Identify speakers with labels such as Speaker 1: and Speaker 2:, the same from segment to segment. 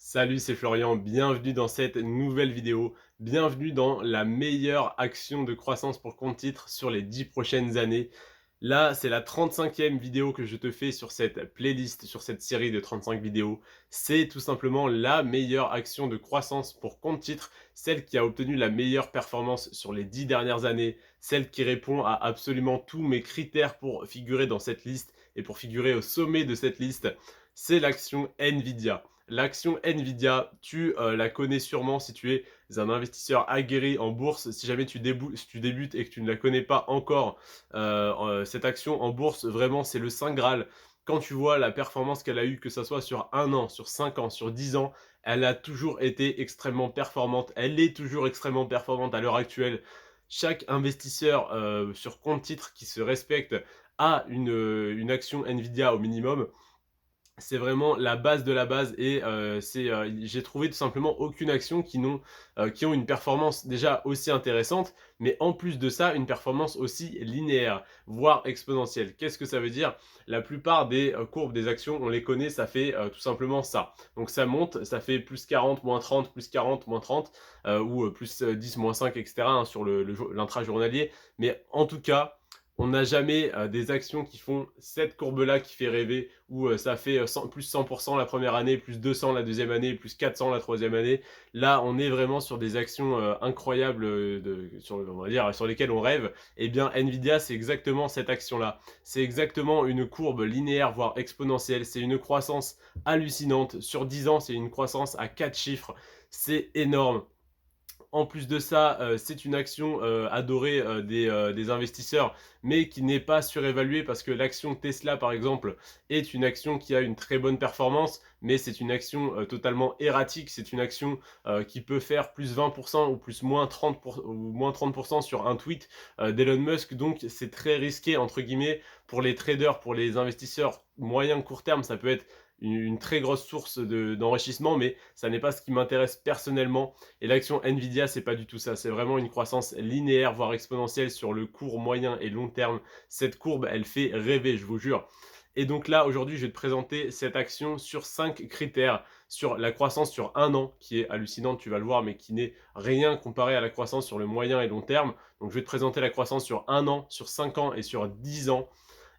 Speaker 1: Salut, c'est Florian, bienvenue dans cette nouvelle vidéo. Bienvenue dans la meilleure action de croissance pour compte titre sur les 10 prochaines années. Là, c'est la 35e vidéo que je te fais sur cette playlist, sur cette série de 35 vidéos. C'est tout simplement la meilleure action de croissance pour compte titre, celle qui a obtenu la meilleure performance sur les 10 dernières années, celle qui répond à absolument tous mes critères pour figurer dans cette liste et pour figurer au sommet de cette liste. C'est l'action Nvidia. L'action Nvidia, tu la connais sûrement si tu es un investisseur aguerri en bourse. Si jamais si tu débutes et que tu ne la connais pas encore, cette action en bourse, vraiment, c'est le saint graal. Quand tu vois la performance qu'elle a eue, que ce soit sur 1 an, sur 5 ans, sur 10 ans, elle a toujours été extrêmement performante. Elle est toujours extrêmement performante à l'heure actuelle. Chaque investisseur sur compte titre qui se respecte a une action Nvidia au minimum. C'est vraiment la base de la base et j'ai trouvé tout simplement aucune action qui ont une performance déjà aussi intéressante, mais en plus de ça, une performance aussi linéaire, voire exponentielle. Qu'est-ce que ça veut dire? La plupart des courbes des actions, on les connaît, ça fait tout simplement ça. Donc ça monte, ça fait plus 40, moins 30, plus 40, moins 30, ou plus 10, moins 5, etc. hein, sur l'intra-journalier. Mais en tout cas, on n'a jamais des actions qui font cette courbe-là qui fait rêver, où ça fait plus 100% la première année, plus 200 la deuxième année, plus 400 la troisième année. Là, on est vraiment sur des actions incroyables, on va dire, sur lesquelles on rêve. Eh bien, Nvidia, c'est exactement cette action-là. C'est exactement une courbe linéaire, voire exponentielle. C'est une croissance hallucinante. Sur 10 ans, c'est une croissance à 4 chiffres. C'est énorme. En plus de ça, c'est une action adorée des investisseurs, mais qui n'est pas surévaluée parce que l'action Tesla, par exemple, est une action qui a une très bonne performance, mais c'est une action totalement erratique. C'est une action qui peut faire plus 20% ou plus moins 30%, ou moins 30% sur un tweet d'Elon Musk. Donc, c'est très risqué, entre guillemets, pour les traders, pour les investisseurs moyen court terme. Ça peut être une très grosse source d'enrichissement, mais ça n'est pas ce qui m'intéresse personnellement. Et l'action Nvidia, c'est pas du tout ça. C'est vraiment une croissance linéaire, voire exponentielle sur le court, moyen et long terme. Cette courbe, elle fait rêver, je vous jure. Et donc là, aujourd'hui, je vais te présenter cette action sur 5 critères, sur la croissance sur 1 an, qui est hallucinante, tu vas le voir, mais qui n'est rien comparé à la croissance sur le moyen et long terme. Donc je vais te présenter la croissance sur 1 an, sur 5 ans et sur 10 ans.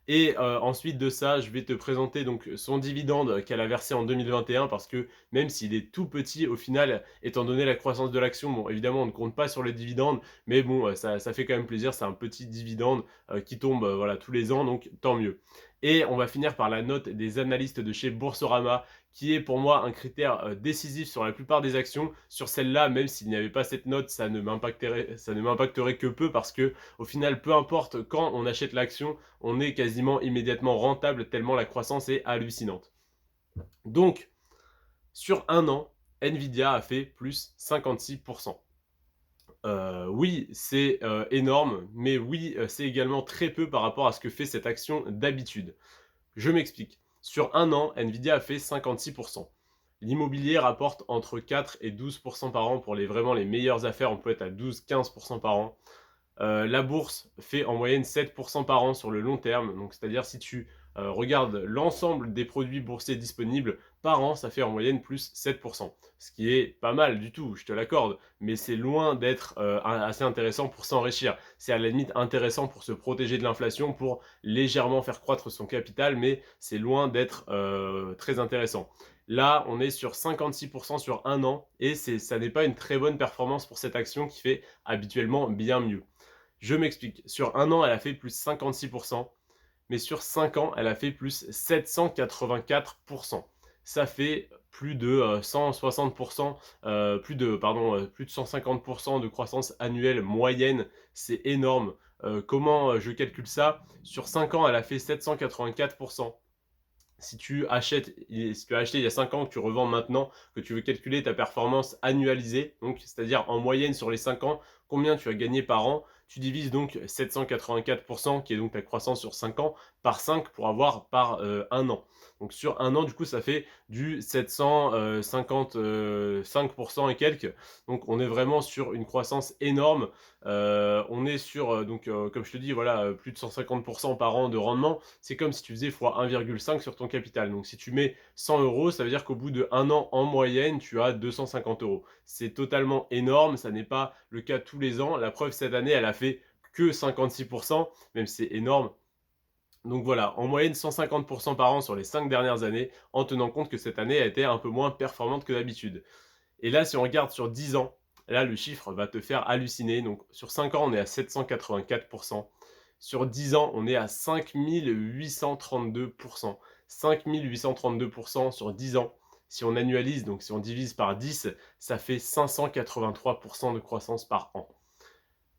Speaker 1: Et ensuite de ça, je vais te présenter donc son dividende qu'elle a versé en 2021 parce que même s'il est tout petit, au final, étant donné la croissance de l'action, bon, évidemment, on ne compte pas sur le dividende, mais bon, ça fait quand même plaisir. C'est un petit dividende qui tombe voilà, tous les ans, donc tant mieux. Et on va finir par la note des analystes de chez Boursorama, qui est pour moi un critère décisif sur la plupart des actions. Sur celle-là, même s'il n'y avait pas cette note, ça ne m'impacterait que peu parce que au final, peu importe quand on achète l'action, on est quasiment immédiatement rentable tellement la croissance est hallucinante. Donc, sur 1 an, Nvidia a fait plus 56%. Oui, c'est énorme, mais oui, c'est également très peu par rapport à ce que fait cette action d'habitude. Je m'explique. Sur 1 an, Nvidia a fait 56%. L'immobilier rapporte entre 4 et 12% par an pour vraiment les meilleures affaires. On peut être à 12-15% par an. La bourse fait en moyenne 7% par an sur le long terme. Donc, c'est-à-dire si tu regardes l'ensemble des produits boursiers disponibles par an, ça fait en moyenne plus 7%. Ce qui est pas mal du tout, je te l'accorde, mais c'est loin d'être assez intéressant pour s'enrichir. C'est à la limite intéressant pour se protéger de l'inflation, pour légèrement faire croître son capital, mais c'est loin d'être très intéressant. Là, on est sur 56% sur 1 an et ça n'est pas une très bonne performance pour cette action qui fait habituellement bien mieux. Je m'explique. Sur 1 an, elle a fait plus 56%, mais sur 5 ans, elle a fait plus 784%. Ça fait plus de 160%, plus de 150% de croissance annuelle moyenne. C'est énorme. Comment je calcule ça? Sur 5 ans, elle a fait 784%. Si tu achètes, si tu as acheté il y a 5 ans, que tu revends maintenant, que tu veux calculer ta performance annualisée, donc c'est-à-dire en moyenne sur les 5 ans, combien tu as gagné par an, Tu divises donc 784%, qui est donc ta croissance sur 5 ans, par 5 pour avoir par 1 an. Donc sur 1 an, du coup, ça fait du 755% et quelques. Donc on est vraiment sur une croissance énorme. On est sur, comme je te dis, voilà, plus de 150% par an de rendement. C'est comme si tu faisais fois 1,5 sur ton capital. Donc si tu mets 100 euros, ça veut dire qu'au bout de 1 an, en moyenne, tu as 250 euros. C'est totalement énorme, ça n'est pas le cas tous les ans. La preuve, cette année, elle a fait que 56%, même si c'est énorme. Donc voilà, en moyenne 150% par an sur les 5 dernières années, en tenant compte que cette année a été un peu moins performante que d'habitude. Et là, si on regarde sur 10 ans, là, le chiffre va te faire halluciner. Donc sur 5 ans, on est à 784%. Sur 10 ans, on est à 5832%. 5832% sur 10 ans. Si on annualise, donc si on divise par 10, ça fait 583% de croissance par an.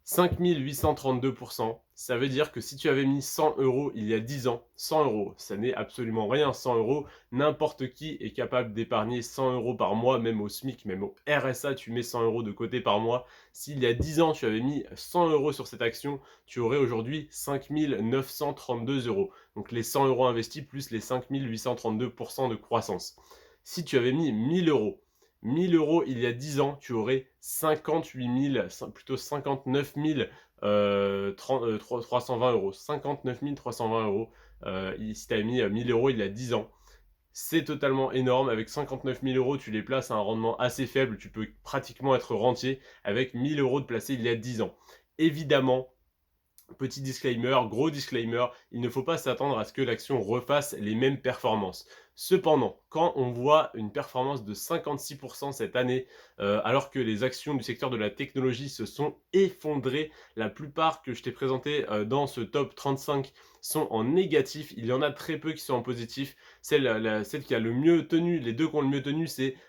Speaker 1: 5832%, ça veut dire que si tu avais mis 100 euros il y a 10 ans, 100 euros, ça n'est absolument rien, 100 euros, n'importe qui est capable d'épargner 100 euros par mois, même au SMIC, même au RSA, tu mets 100 euros de côté par mois. S'il y a 10 ans, tu avais mis 100 euros sur cette action, tu aurais aujourd'hui 5932 euros. Donc les 100 euros investis plus les 5832% de croissance. Si tu avais mis 1000 euros, 1000 euros il y a 10 ans, tu aurais 58 000, plutôt 59 320 euros. 59 320 euros si tu avais mis 1000 euros il y a 10 ans. C'est totalement énorme. Avec 59 000 euros, tu les places à un rendement assez faible. Tu peux pratiquement être rentier avec 1000 euros de placés il y a 10 ans. Évidemment, petit disclaimer, gros disclaimer, il ne faut pas s'attendre à ce que l'action refasse les mêmes performances. Cependant, quand on voit une performance de 56% cette année, alors que les actions du secteur de la technologie se sont effondrées, la plupart que je t'ai présenté dans ce top 35 sont en négatif, il y en a très peu qui sont en positif. Celle qui a le mieux tenu, les deux qui ont le mieux tenu,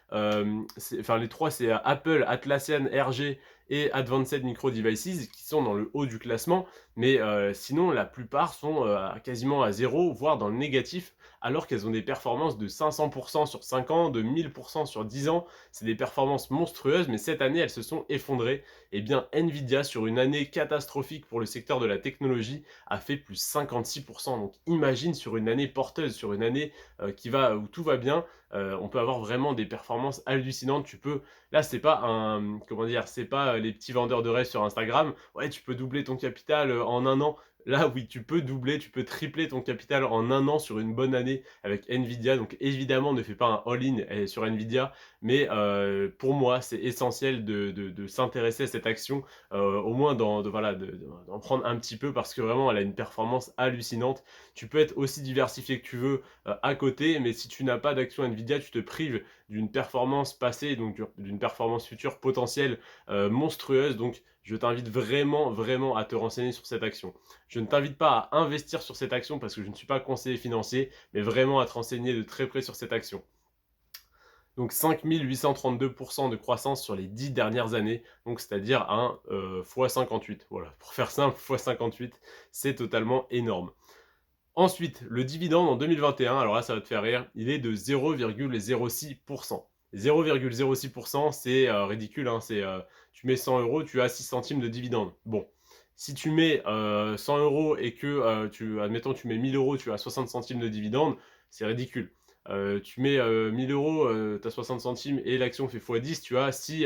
Speaker 1: enfin les trois, c'est Apple, Atlassian, RG et Advanced Micro Devices qui sont dans le haut du classement, mais sinon la plupart sont quasiment à zéro, voire dans le négatif, alors qu'elles ont des performances de 500% sur 5 ans, de 1000% sur 10 ans. C'est des performances monstrueuses, mais cette année elles se sont effondrées. Et bien Nvidia, sur une année catastrophique pour le secteur de la technologie, a fait plus 56%. Donc imagine sur une année porteuse, sur une année où tout va bien, on peut avoir vraiment des performances hallucinantes. Là c'est pas c'est pas les petits vendeurs de rêves sur Instagram. Ouais, tu peux doubler ton capital en un an. Là, oui, tu peux doubler, tu peux tripler ton capital en un an sur une bonne année avec Nvidia. Donc évidemment, ne fais pas un all-in sur Nvidia, mais pour moi, c'est essentiel de s'intéresser à cette action, au moins d'en prendre un petit peu parce que vraiment, elle a une performance hallucinante. Tu peux être aussi diversifié que tu veux à côté, mais si tu n'as pas d'action Nvidia, tu te prives d'une performance passée, donc d'une performance future potentielle monstrueuse. Donc je t'invite vraiment, vraiment à te renseigner sur cette action. Je ne t'invite pas à investir sur cette action parce que je ne suis pas conseiller financier, mais vraiment à te renseigner de très près sur cette action. Donc 5832% de croissance sur les 10 dernières années, donc c'est-à-dire un x58. Voilà, pour faire simple, x58, c'est totalement énorme. Ensuite, le dividende en 2021, alors là ça va te faire rire, il est de 0,06%. 0,06%, c'est ridicule, hein, tu mets 100 euros, tu as 6 centimes de dividende. Bon, si tu mets 100 euros et que, admettons, tu mets 1000 euros, tu as 60 centimes de dividende, c'est ridicule. Tu mets 1000 euros, tu as 60 centimes et l'action fait x10, tu as 6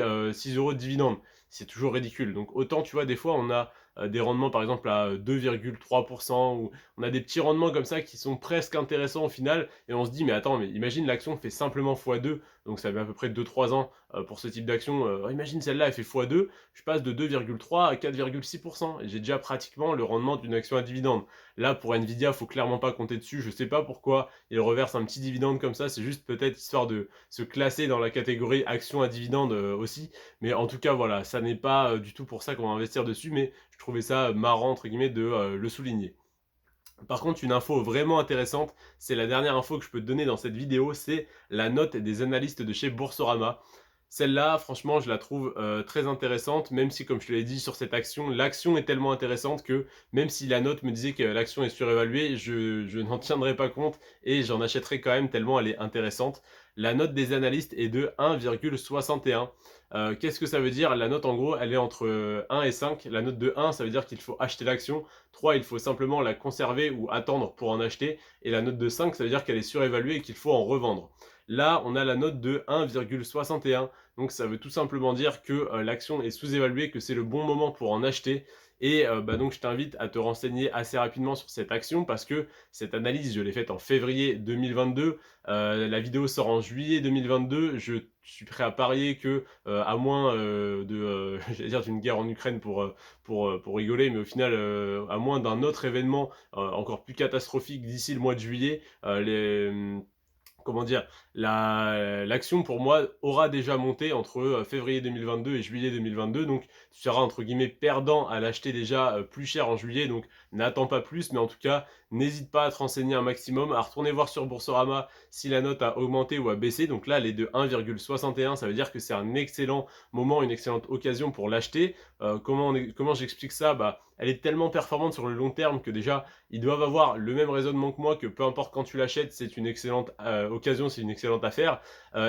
Speaker 1: euros de dividende. C'est toujours ridicule. Donc autant, tu vois, des fois, on a des rendements par exemple à 2,3%, ou on a des petits rendements comme ça qui sont presque intéressants au final, et on se dit mais attends, mais imagine l'action fait simplement x2, donc ça fait à peu près 2-3 ans pour ce type d'action, imagine celle-là elle fait x2, je passe de 2,3 à 4,6%, et j'ai déjà pratiquement le rendement d'une action à dividende. Là pour Nvidia, faut clairement pas compter dessus, je sais pas pourquoi ils reversent un petit dividende comme ça, c'est juste peut-être histoire de se classer dans la catégorie action à dividende aussi, mais en tout cas voilà, ça n'est pas du tout pour ça qu'on va investir dessus, mais je trouvais ça marrant entre guillemets de le souligner. Par contre, une info vraiment intéressante, c'est la dernière info que je peux te donner dans cette vidéo, c'est la note des analystes de chez Boursorama. Celle-là, franchement, je la trouve, très intéressante, même si comme je te l'ai dit sur cette action, l'action est tellement intéressante que même si la note me disait que l'action est surévaluée, je n'en tiendrai pas compte et j'en achèterai quand même tellement elle est intéressante. La note des analystes est de 1,61. Qu'est-ce que ça veut dire? La note en gros, elle est entre, 1 et 5. La note de 1, ça veut dire qu'il faut acheter l'action. 3, il faut simplement la conserver ou attendre pour en acheter et la note de 5, ça veut dire qu'elle est surévaluée et qu'il faut en revendre. Là, on a la note de 1,61. Donc ça veut tout simplement dire que l'action est sous-évaluée, que c'est le bon moment pour en acheter. Et donc je t'invite à te renseigner assez rapidement sur cette action parce que cette analyse, je l'ai faite en février 2022. La vidéo sort en juillet 2022. Je suis prêt à parier que, à moins j'allais dire d'une guerre en Ukraine pour rigoler, mais au final, à moins d'un autre événement encore plus catastrophique d'ici le mois de juillet, comment dire, l'action pour moi aura déjà monté entre février 2022 et juillet 2022, donc tu seras entre guillemets perdant à l'acheter déjà plus cher en juillet, donc n'attends pas plus, mais en tout cas n'hésite pas à te renseigner un maximum, à retourner voir sur Boursorama si la note a augmenté ou a baissé, donc là elle est de 1,61, ça veut dire que c'est un excellent moment, une excellente occasion pour l'acheter. Comment j'explique ça? Bah, elle est tellement performante sur le long terme que déjà ils doivent avoir le même raisonnement que moi, que peu importe quand tu l'achètes, c'est une excellente occasion, c'est une excellente affaire.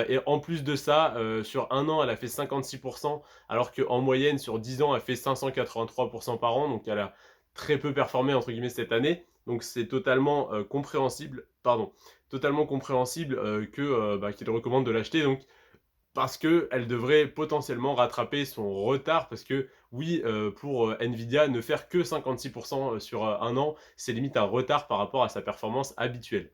Speaker 1: Et en plus de ça, sur un an, elle a fait 56%, alors qu'en moyenne, sur 10 ans, elle fait 583% par an. Donc elle a très peu performé, entre guillemets, cette année. Donc c'est totalement compréhensible, pardon, totalement compréhensible qu'il recommande de l'acheter. Donc parce qu'elle devrait potentiellement rattraper son retard parce que oui, pour, Nvidia, ne faire que 56% sur, 1 an, c'est limite un retard par rapport à sa performance habituelle.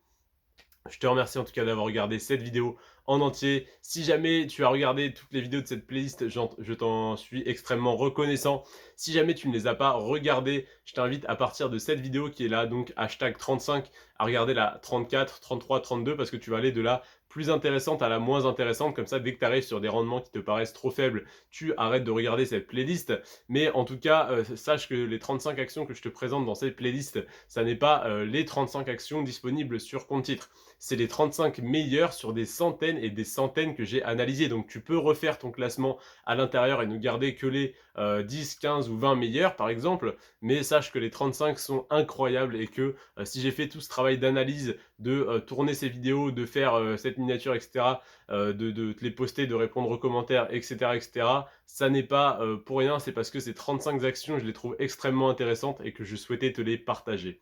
Speaker 1: Je te remercie en tout cas d'avoir regardé cette vidéo en entier. Si jamais tu as regardé toutes les vidéos de cette playlist, je t'en suis extrêmement reconnaissant. Si jamais tu ne les as pas regardées, je t'invite à partir de cette vidéo qui est là, donc hashtag 35, à regarder la 34, 33, 32 parce que tu vas aller de la plus intéressante à la moins intéressante. Comme ça, dès que tu arrives sur des rendements qui te paraissent trop faibles, tu arrêtes de regarder cette playlist. Mais en tout cas, sache que les 35 actions que je te présente dans cette playlist, ça n'est pas les 35 actions disponibles sur compte titre. C'est les 35 meilleurs sur des centaines et des centaines que j'ai analysées. Donc tu peux refaire ton classement à l'intérieur et ne garder que les 10, 15 ou 20 meilleurs par exemple, mais sache que les 35 sont incroyables et que si j'ai fait tout ce travail d'analyse, de tourner ces vidéos, de faire cette miniature, etc., de te les poster, de répondre aux commentaires, etc., etc., ça n'est pas pour rien, c'est parce que ces 35 actions, je les trouve extrêmement intéressantes et que je souhaitais te les partager.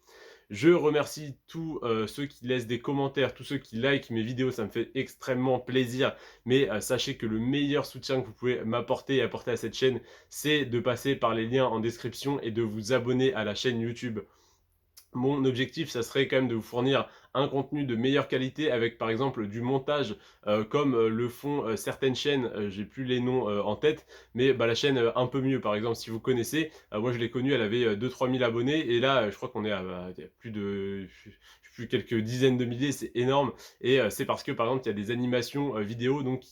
Speaker 1: Je remercie tous ceux qui laissent des commentaires, tous ceux qui likent mes vidéos, ça me fait extrêmement plaisir. Mais sachez que le meilleur soutien que vous pouvez m'apporter et apporter à cette chaîne, c'est de passer par les liens en description et de vous abonner à la chaîne YouTube. Mon objectif, ça serait quand même de vous fournir un contenu de meilleure qualité avec par exemple du montage comme le font certaines chaînes, j'ai plus les noms en tête, mais bah, la chaîne un peu mieux par exemple si vous connaissez, moi je l'ai connue, elle avait 2-3 000 abonnés et là je crois qu'on est à plus de plus quelques dizaines de milliers, c'est énorme et c'est parce que par exemple il y a des animations vidéo donc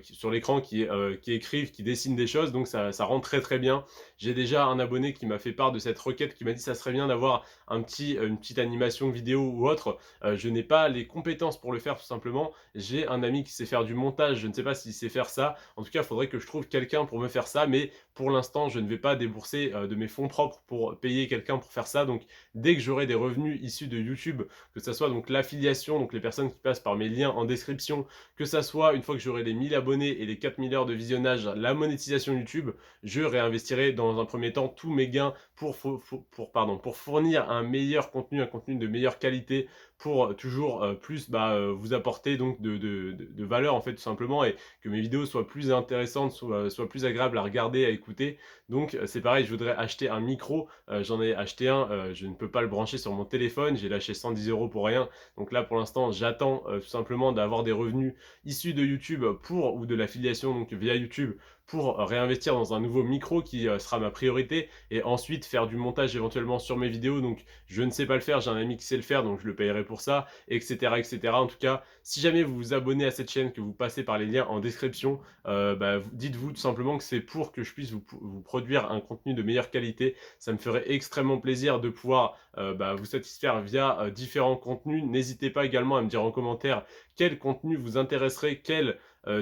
Speaker 1: sur l'écran qui écrivent, qui dessinent des choses, donc ça rend très très bien. J'ai déjà un abonné qui m'a fait part de cette requête, qui m'a dit ça serait bien d'avoir une petite animation vidéo ou autre. Je n'ai pas les compétences pour le faire tout simplement. J'ai un ami qui sait faire du montage, je ne sais pas s'il sait faire ça. En tout cas, il faudrait que je trouve quelqu'un pour me faire ça, mais pour l'instant, je ne vais pas débourser de mes fonds propres pour payer quelqu'un pour faire ça. Donc, dès que j'aurai des revenus issus de YouTube, que ce soit donc l'affiliation, donc les personnes qui passent par mes liens en description, que ça soit une fois que j'aurai les 1000 abonnés et les 4000 heures de visionnage, la monétisation YouTube, je réinvestirai dans un premier temps tous mes gains pour fournir un meilleur contenu, un contenu de meilleure qualité pour toujours plus vous apporter donc de valeur en fait tout simplement et que mes vidéos soient plus intéressantes, soient plus agréables à regarder, à écouter. Donc c'est pareil, je voudrais acheter un micro, j'en ai acheté un, je ne peux pas le brancher sur mon téléphone, j'ai lâché 110 € pour rien. Donc là pour l'instant j'attends tout simplement d'avoir des revenus issus de YouTube ou de l'affiliation donc via YouTube pour réinvestir dans un nouveau micro qui sera ma priorité et ensuite faire du montage éventuellement sur mes vidéos. Donc je ne sais pas le faire, j'ai un ami qui sait le faire donc je le payerai pour ça, etc. etc. En tout cas, si jamais vous vous abonnez à cette chaîne, que vous passez par les liens en description, dites-vous tout simplement que c'est pour que je puisse vous produire un contenu de meilleure qualité. Ça me ferait extrêmement plaisir de pouvoir vous satisfaire via différents contenus. N'hésitez pas également à me dire en commentaire quel contenu vous intéresserait, quel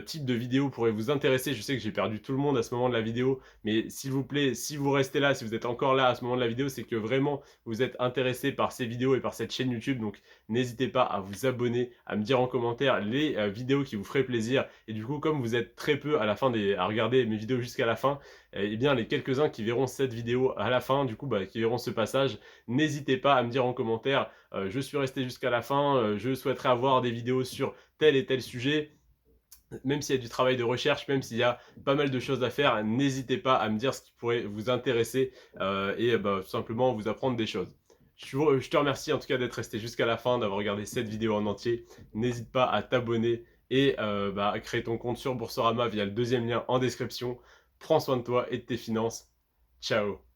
Speaker 1: type de vidéo pourrait vous intéresser. Je sais que j'ai perdu tout le monde à ce moment de la vidéo, mais s'il vous plaît, si vous restez là, si vous êtes encore là à ce moment de la vidéo, c'est que vraiment vous êtes intéressé par ces vidéos et par cette chaîne YouTube. Donc n'hésitez pas à vous abonner, à me dire en commentaire les vidéos qui vous feraient plaisir. Et du coup, comme vous êtes très peu à regarder mes vidéos jusqu'à la fin, eh bien les quelques-uns qui verront cette vidéo à la fin, du coup, qui verront ce passage, n'hésitez pas à me dire en commentaire, je suis resté jusqu'à la fin, je souhaiterais avoir des vidéos sur tel et tel sujet. Même s'il y a du travail de recherche, même s'il y a pas mal de choses à faire, n'hésitez pas à me dire ce qui pourrait vous intéresser et tout simplement vous apprendre des choses. Je te remercie en tout cas d'être resté jusqu'à la fin, d'avoir regardé cette vidéo en entier. N'hésite pas à t'abonner et à créer ton compte sur Boursorama via le deuxième lien en description. Prends soin de toi et de tes finances. Ciao.